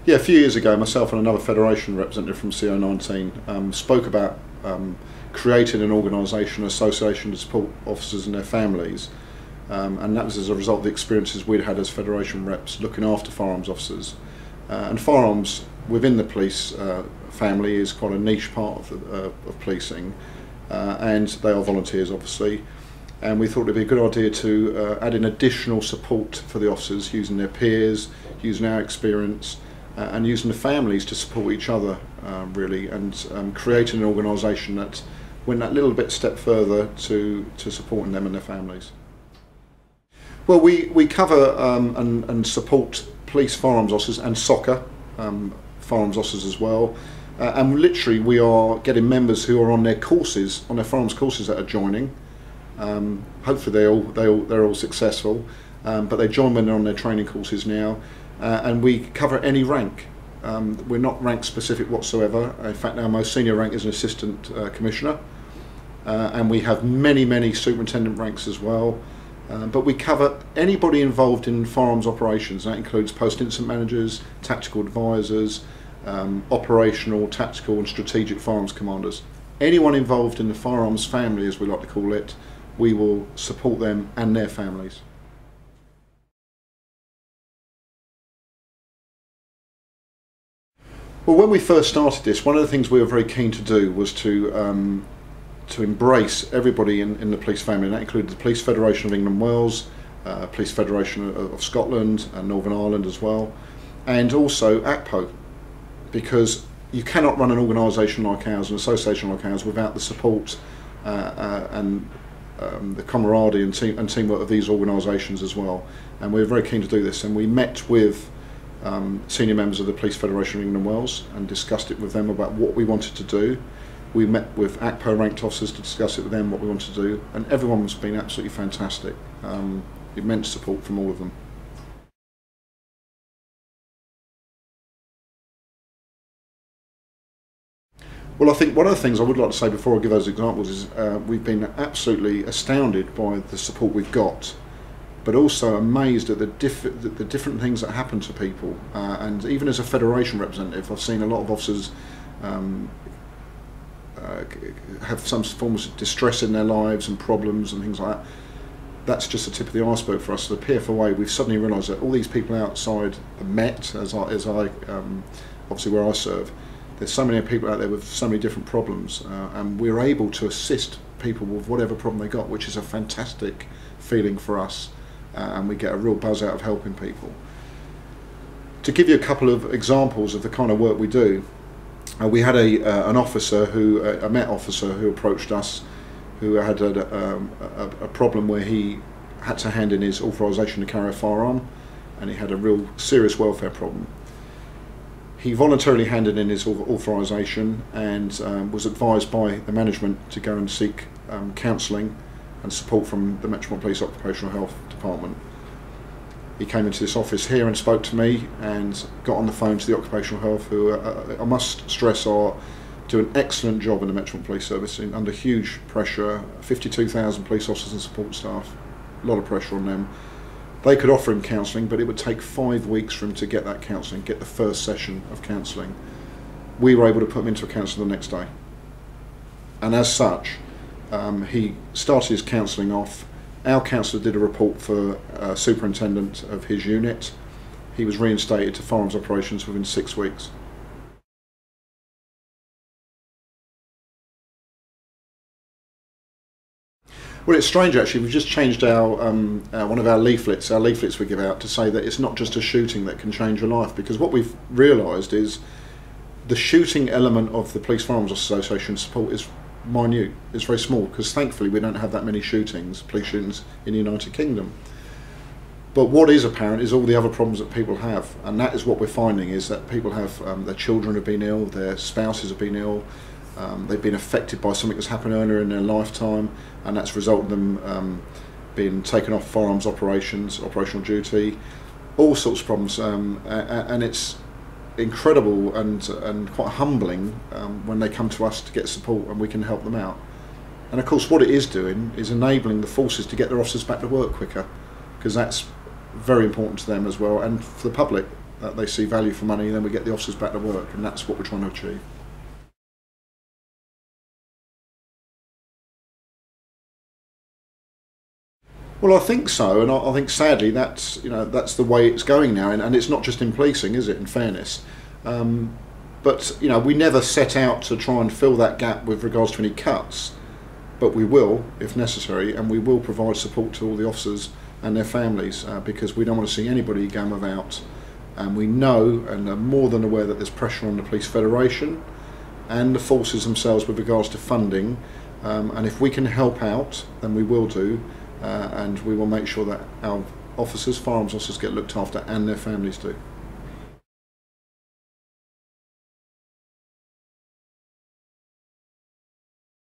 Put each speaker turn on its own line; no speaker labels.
Yeah, a few years ago, myself and another Federation representative from CO19 spoke about creating an organisation, an association to support officers and their families, and that was as a result of the experiences we'd had as Federation reps looking after firearms officers. And firearms within the police family is quite a niche part of policing, and they are volunteers obviously, and we thought it'd be a good idea to add in additional support for the officers using their peers, using our experience, and using the families to support each other really, and creating an organisation that went that little bit step further to supporting them and their families. Well, we cover and support police firearms officers and soccer firearms officers as well, and literally we are getting members who are on their courses, on their firearms courses that are joining. Hopefully they're all successful, but they join when they're on their training courses now, and we cover any rank. We're not rank specific whatsoever. In fact, our most senior rank is an assistant commissioner, and we have many superintendent ranks as well. But we cover anybody involved in firearms operations. That includes post-incident managers, tactical advisors, operational, tactical and strategic firearms commanders. Anyone involved in the firearms family, as we like to call it, we will support them and their families. Well, when we first started this, one of the things we were very keen to do was to embrace everybody in the police family, and that included the Police Federation of England and Wales, Police Federation of Scotland and Northern Ireland as well, and also ACPO, because you cannot run an organisation like ours, an association like ours, without the support and the camaraderie and teamwork of these organisations as well. And we were very keen to do this, and we met with senior members of the Police Federation of England and Wales and discussed it with them about what we wanted to do. We met with ACPO ranked officers to discuss it with them, what we wanted to do, and everyone's been absolutely fantastic. Immense support from all of them. Well, I think one of the things I would like to say before I give those examples is we've been absolutely astounded by the support we've got, but also amazed at the different things that happen to people. And even as a Federation representative, I've seen a lot of officers have some forms of distress in their lives and problems and things like that. That's just the tip of the iceberg for us. The PFOA, we've suddenly realised that all these people outside the Met, as I obviously where I serve, there's so many people out there with so many different problems, and we're able to assist people with whatever problem they got, which is a fantastic feeling for us, and we get a real buzz out of helping people. To give you a couple of examples of the kind of work we do, we had an officer a Met officer who approached us, who had a problem where he had to hand in his authorisation to carry a firearm, and he had a real serious welfare problem. He voluntarily handed in his authorisation and was advised by the management to go and seek counselling and support from the Metropolitan Police Occupational Health Department. He came into this office here and spoke to me and got on the phone to the Occupational Health, who I must stress do an excellent job in the Metropolitan Police Service under huge pressure. 52,000 police officers and support staff, a lot of pressure on them. They could offer him counselling, but it would take 5 weeks for him to get that counselling, get the first session of counselling. We were able to put him into a counsellor the next day. And as such, he started his counselling off. Our counsellor did a report for superintendent of his unit. He was reinstated to firearms operations within 6 weeks. Well, it's strange actually. We've just changed our one of our leaflets we give out, to say that it's not just a shooting that can change your life, because what we've realised is the shooting element of the Police Firearms Association support is minute. It's very small, because thankfully we don't have that many police shootings in the United Kingdom. But what is apparent is all the other problems that people have, and that is what we're finding, is that people have their children have been ill, their spouses have been ill. They've been affected by something that's happened earlier in their lifetime, and that's resulted in them being taken off firearms operational duty, all sorts of problems, and it's incredible and quite humbling when they come to us to get support and we can help them out. And of course what it is doing is enabling the forces to get their officers back to work quicker, because that's very important to them as well, and for the public. that they see value for money, and then we get the officers back to work, and that's what we're trying to achieve. Well, I think so, and I think sadly that's the way it's going now, and it's not just in policing, is it? In fairness, but we never set out to try and fill that gap with regards to any cuts, but we will if necessary, and we will provide support to all the officers and their families because we don't want to see anybody going without. And we know and are more than aware that there's pressure on the Police Federation and the forces themselves with regards to funding, and if we can help out, then we will do. And we will make sure that our officers, firearms officers, get looked after and their families do.